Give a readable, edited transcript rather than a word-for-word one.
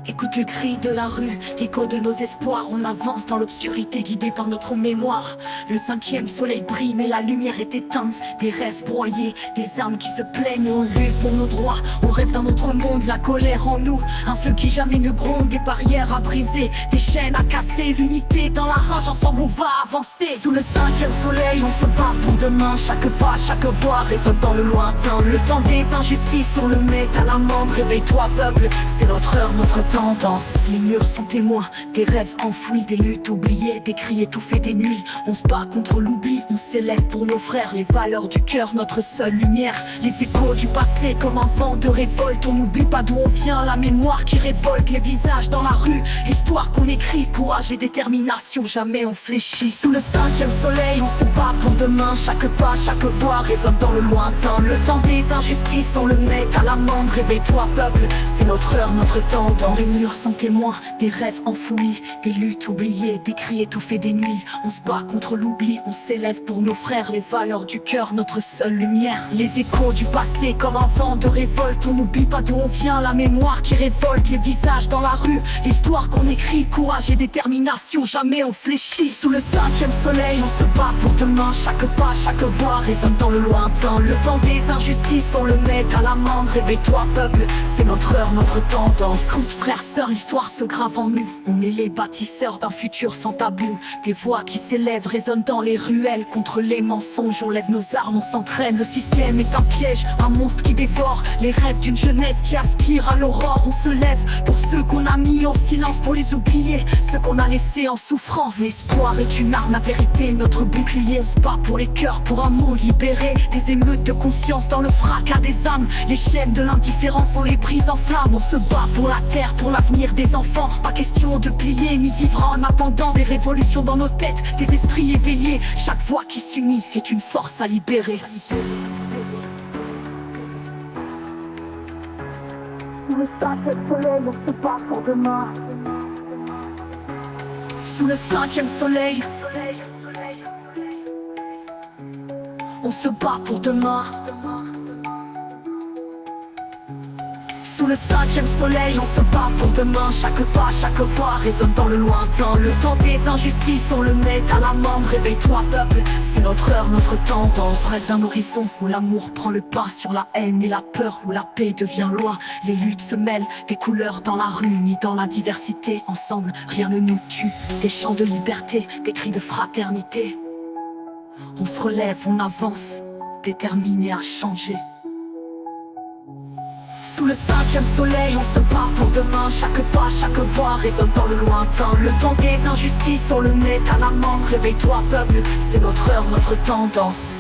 Écoute le cri de la rue, l'écho de nos espoirs. On avance dans l'obscurité, guidé par notre mémoire. Le cinquième soleil brille, mais la lumière est éteinte. Des rêves broyés, des âmes qui se plaignent. On lutte pour nos droits, on rêve d'un autre monde. La colère en nous, un feu qui jamais ne gronde. Des barrières à briser, des chaînes à casser. L'unité dans la rage, ensemble on va avancer. Sous le cinquième soleil, on se bat pour demain. Chaque pas, chaque voix résonne dans le lointain. Le temps des injustices, on le met à l'amende. Réveille-toi peuple, c'est notre heure, notre tendance. Les murs sont témoins, des rêves enfouis, des luttes oubliées, des cris étouffés des nuits. On se bat contre l'oubli, on s'élève pour nos frères. Les valeurs du cœur, notre seule lumière. Les échos du passé comme un vent de révolte. On n'oublie pas d'où on vient, la mémoire qui révolte. Les visages dans la rue, histoire qu'on écrit. Courage et détermination, jamais on fléchit. Sous le cinquième soleil, on se bat pour demain. Chaque pas, chaque voix résonne dans le lointain. Le temps des injustices, on le met à l'amende. Réveille-toi peuple, c'est notre heure, notre tendance. Les murs sont témoins, des rêves enfouis, des luttes oubliées, des cris étouffés des nuits. On se bat contre l'oubli, on s'élève pour nos frères. Les valeurs du cœur, notre seule lumière. Les échos du passé comme un vent de révolte. On n'oublie pas d'où on vient, la mémoire qui révolte. Les visages dans la rue, l'histoire qu'on écrit. Courage et détermination, jamais on fléchit. Sous le cinquième soleil, on se bat pour demain. Chaque pas, chaque voix résonne dans le lointain. Le temps des injustices, on le met à l'amende. Réveille-toi peuple, c'est notre heure, notre tendance. Écoute frères, sœurs, histoire se grave en nous. On est les bâtisseurs d'un futur sans tabou. Des voix qui s'élèvent résonnent dans les ruelles. Contre les mensonges, on lève nos armes, on s'entraîne. Le système est un piège, un monstre qui dévore les rêves d'une jeunesse qui aspire à l'aurore. On se lève pour ceux qu'on a mis en silence, pour les oublier, ceux qu'on a laissés en souffrance. L'espoir est une arme, la vérité est notre bouclier. On se bat pour les cœurs, pour un monde libéré. Des émeutes de conscience dans le fracas des âmes. Les chaînes de l'indifférence, on les brise en flammes. On se bat pour la terre, pour l'avenir des enfants. Pas question de plier ni vivre en attendant. Des révolutions dans nos têtes, des esprits éveillés. Chaque voix qui s'unit est une force à libérer. Sous le cinquième soleil, on se bat pour demain. Sous le cinquième soleil, on se bat pour demain. Sous le cinquième soleil, on se bat pour demain. Chaque pas, chaque voix résonne dans le lointain. Le temps des injustices, on le met à l'amende. Réveille-toi peuple, c'est notre heure, notre tendance. Rêve d'un horizon où l'amour prend le pas sur la haine et la peur, où la paix devient loi. Les luttes se mêlent, des couleurs dans la rue, ni dans la diversité. Ensemble, rien ne nous tue. Des chants de liberté, des cris de fraternité. On se relève, on avance, déterminés à changer. Sous le cinquième soleil, on se bat pour demain. Chaque pas, chaque voix résonne dans le lointain. Le temps des injustices, on le met à l'amende. Réveille-toi peuple, c'est notre heure, notre tendance.